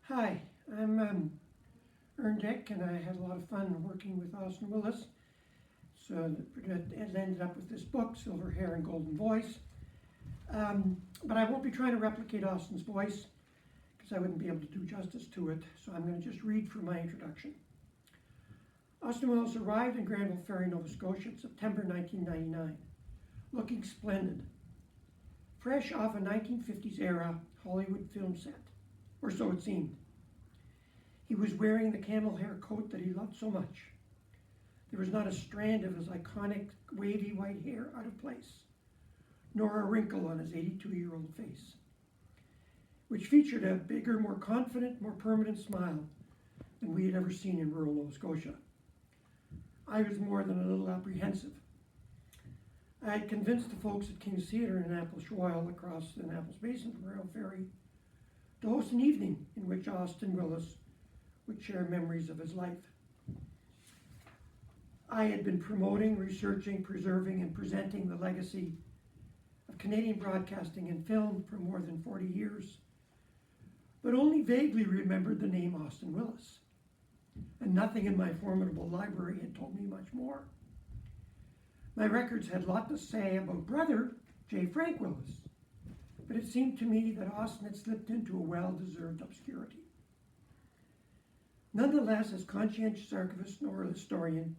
Hi, I'm Ernest, and I had a lot of fun working with Austin Willis. So it ended up with this book, Silver Hair and Golden Voice. But I won't be trying to replicate Austin's voice because I wouldn't be able to do justice to it. So I'm going to just read from my introduction. Austin Willis arrived in Granville Ferry, Nova Scotia in September 1999, looking splendid, fresh off a 1950s era Hollywood film set, or so it seemed. He was wearing the camel hair coat that he loved so much. There was not a strand of his iconic wavy white hair out of place, nor a wrinkle on his 82-year-old face, which featured a bigger, more confident, more permanent smile than we had ever seen in rural Nova Scotia. I was more than a little apprehensive. I had convinced the folks at King's Theatre in Annapolis Royal, across the Annapolis Basin from Rail Ferry, to host an evening in which Austin Willis would share memories of his life. I had been promoting, researching, preserving, and presenting the legacy of Canadian broadcasting and film for more than 40 years, but only vaguely remembered the name Austin Willis, and nothing in my formidable library had told me much more. My records had a lot to say about brother J. Frank Willis, but it seemed to me that Austin had slipped into a well-deserved obscurity. Nonetheless, as conscientious archivist nor historian,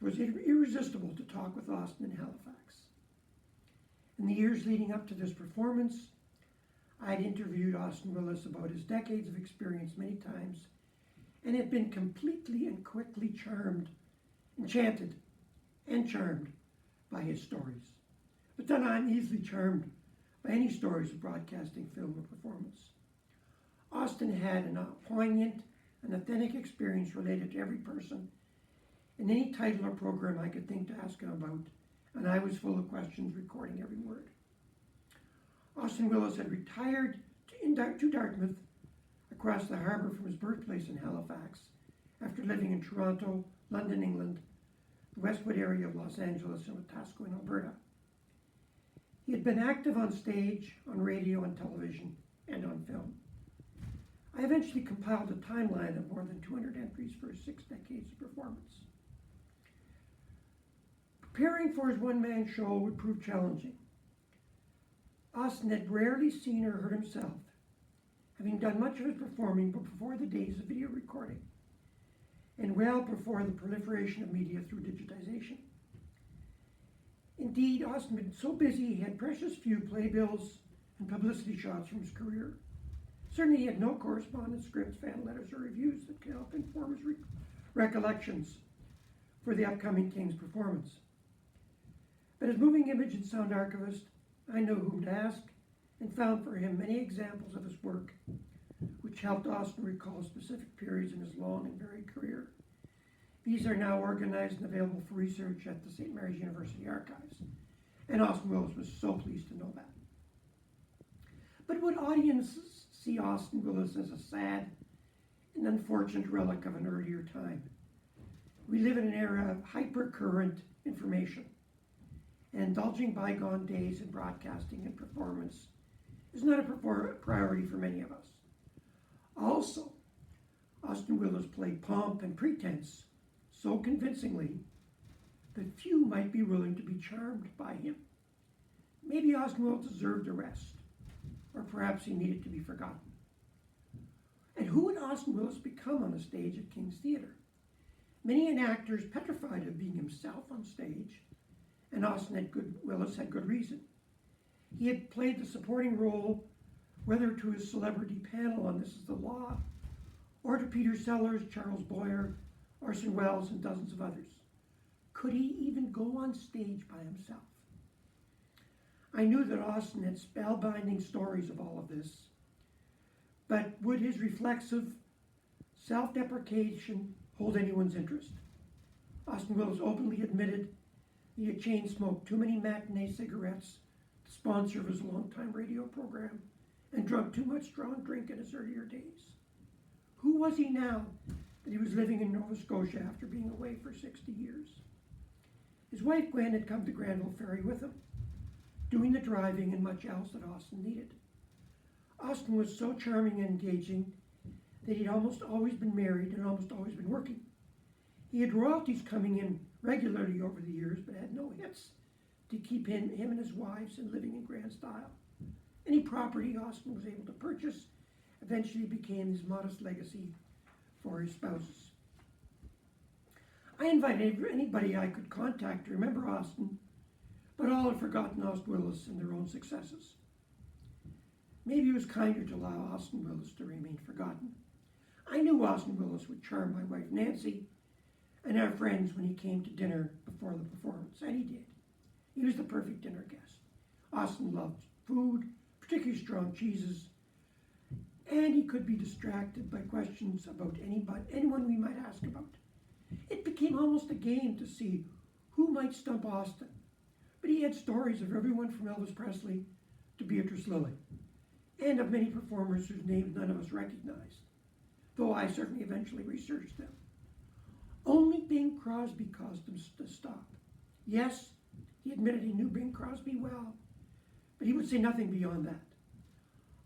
it was irresistible to talk with Austin in Halifax. In the years leading up to this performance, I had interviewed Austin Willis about his decades of experience many times, and had been completely and quickly enchanted and charmed by his stories. But then I'm easily charmed by any stories of broadcasting, film, or performance. Austin had a poignant and authentic experience related to every person in any title or program I could think to ask him about, and I was full of questions, recording every word. Austin Willis had retired to Dartmouth, across the harbour from his birthplace in Halifax, after living in Toronto, London, England, the Westwood area of Los Angeles, and Wetaskiwin in Alberta. He had been active on stage, on radio and television, and on film. I eventually compiled a timeline of more than 200 entries for his 6 decades of performance. Preparing for his one-man show would prove challenging. Austin had rarely seen or heard himself, having done much of his performing before the days of video recording, and well before the proliferation of media through digitization. Indeed, Austin had been so busy he had precious few playbills and publicity shots from his career. Certainly he had no correspondence, scripts, fan letters, or reviews that could help inform his recollections for the upcoming King's performance. But as moving image and sound archivist, I knew whom to ask, and found for him many examples of his work, which helped Austin recall specific periods in his long and varied career. These are now organized and available for research at the St. Mary's University Archives, and Austin Willis was so pleased to know that. But would audiences see Austin Willis as a sad and unfortunate relic of an earlier time? We live in an era of hyper-current information, and indulging bygone days in broadcasting and performance is not a priority for many of us. Also, Austin Willis played pomp and pretense so convincingly that few might be willing to be charmed by him. Maybe Austin Willis deserved a rest, or perhaps he needed to be forgotten. And who would Austin Willis become on the stage at King's Theatre? Many an actor is petrified of being himself on stage, and Willis had good reason. He had played the supporting role, whether to his celebrity panel on This Is the Law, or to Peter Sellers, Charles Boyer, Orson Welles, and dozens of others. Could he even go on stage by himself? I knew that Austin had spellbinding stories of all of this, but would his reflexive self-deprecation hold anyone's interest? Austin Willis openly admitted he had chain-smoked too many matinee cigarettes to sponsor his longtime radio program, and drunk too much strong drink in his earlier days. Who was he now that he was living in Nova Scotia after being away for 60 years? His wife Gwen had come to Granville Ferry with him, doing the driving and much else that Austin needed. Austin was so charming and engaging, that he'd almost always been married and almost always been working. He had royalties coming in regularly over the years, but had no hits to keep him and his wives in living in grand style. Any property Austin was able to purchase eventually became his modest legacy for his spouses. I invited anybody I could contact to remember Austin, but all had forgotten Austin Willis and their own successes. Maybe it was kinder to allow Austin Willis to remain forgotten. I knew Austin Willis would charm my wife Nancy and our friends when he came to dinner before the performance, and he did. He was the perfect dinner guest. Austin loved food, particularly strong cheeses, and he could be distracted by questions about anyone we might ask about. It became almost a game to see who might stump Austin, but he had stories of everyone from Elvis Presley to Beatrice Lillie, and of many performers whose names none of us recognized, though I certainly eventually researched them. Only Bing Crosby caused him to stop. Yes, he admitted he knew Bing Crosby well, but he would say nothing beyond that.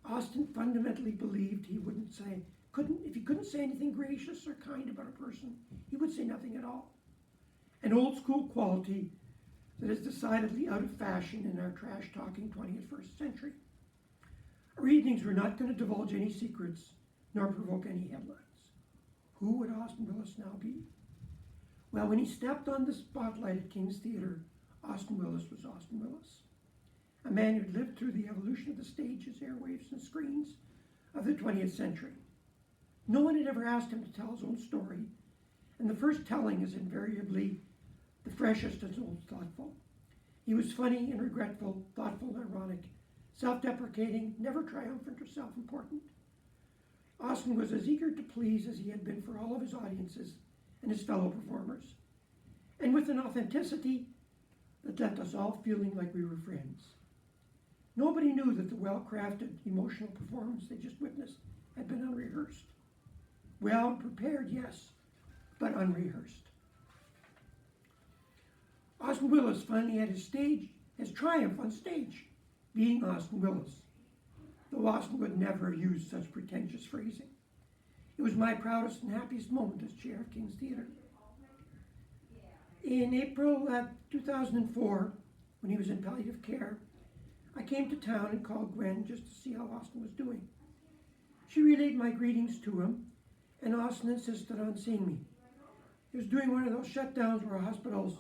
Austin fundamentally believed if he couldn't say anything gracious or kind about a person, he would say nothing at all. An old school quality that is decidedly out of fashion in our trash-talking 21st century. Our evenings were not going to divulge any secrets nor provoke any headlines. Who would Austin Willis now be? Well, when he stepped on the spotlight at King's Theatre, Austin Willis was Austin Willis. A man who'd lived through the evolution of the stages, airwaves, and screens of the 20th century. No one had ever asked him to tell his own story, and the first telling is invariably the freshest and most thoughtful. He was funny and regretful, thoughtful and ironic, self-deprecating, never triumphant or self-important. Austin was as eager to please as he had been for all of his audiences and his fellow performers, and with an authenticity that left us all feeling like we were friends. Nobody knew that the well-crafted, emotional performance they just witnessed had been unrehearsed. Well prepared, yes, but unrehearsed. Austin Willis finally had his triumph on stage, being Austin Willis, though Austin would never use such pretentious phrasing. It was my proudest and happiest moment as chair of King's Theatre. In April 2004, when he was in palliative care, I came to town and called Gwen just to see how Austin was doing. She relayed my greetings to him, and Austin insisted on seeing me. He was doing one of those shutdowns where hospitals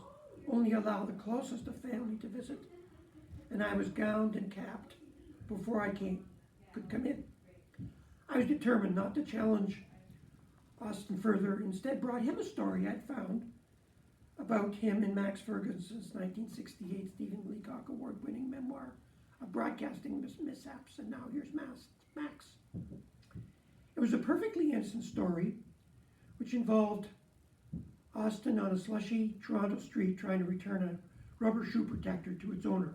only allow the closest of family to visit, and I was gowned and capped before I could come in. I was determined not to challenge Austin further, instead brought him a story I'd found about him in Max Ferguson's 1968 Stephen Leacock Award-winning memoir of broadcasting mishaps, and now here's Max. It was a perfectly innocent story, which involved Austin on a slushy Toronto street trying to return a rubber shoe protector to its owner,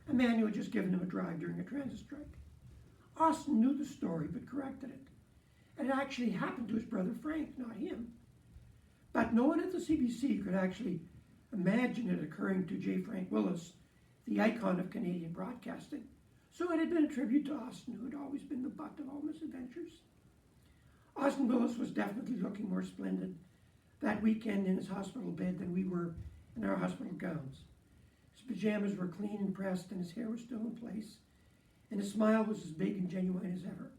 a man who had just given him a drive during a transit strike. Austin knew the story but corrected it. It actually happened to his brother Frank, not him. But no one at the CBC could actually imagine it occurring to J. Frank Willis, the icon of Canadian broadcasting. So it had been a tribute to Austin, who had always been the butt of all misadventures. Austin Willis was definitely looking more splendid that weekend in his hospital bed than we were in our hospital gowns. His pajamas were clean and pressed, and his hair was still in place, and his smile was as big and genuine as ever.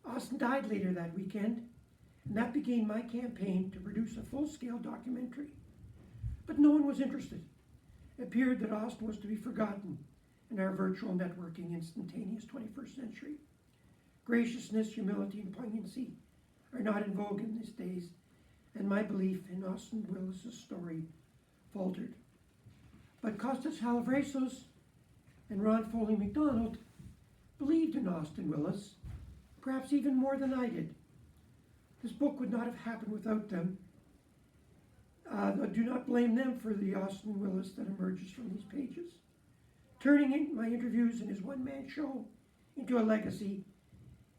Austin died later that weekend, and that began my campaign to produce a full-scale documentary. But no one was interested. It appeared that Austin was to be forgotten in our virtual networking instantaneous 21st century. Graciousness, humility, and poignancy are not in vogue in these days, and my belief in Austin Willis' story faltered. But Costas Halifax and Ron Foley McDonald believed in Austin Willis, perhaps even more than I did. This book would not have happened without them. I do not blame them for the Austin Willis that emerges from these pages. Turning my interviews in his one-man show into a legacy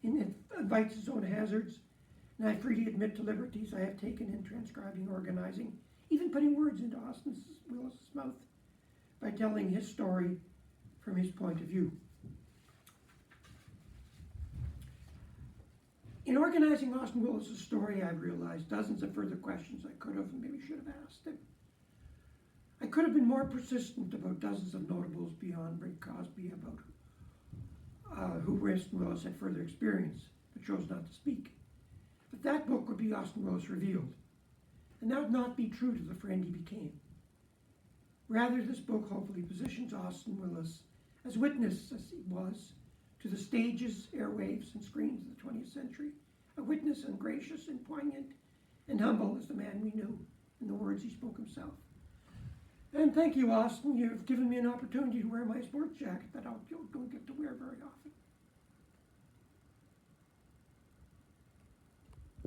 invites its own hazards, and I freely admit to liberties I have taken in transcribing, organizing, even putting words into Austin Willis' mouth by telling his story from his point of view. In organizing Austin Willis' story, I've realized dozens of further questions I could have and maybe should have asked him. I could have been more persistent about dozens of notables beyond Ray Cosby about who Austin Willis had further experience, but chose not to speak. But that book would be Austin Willis Revealed, and that would not be true to the friend he became. Rather, this book hopefully positions Austin Willis as witness, as he was, to the stages, airwaves, and screens of the 20th century, a witness ungracious and poignant and humble as the man we knew in the words he spoke himself. And thank you, Austin. You've given me an opportunity to wear my sports jacket that I don't get to wear very often.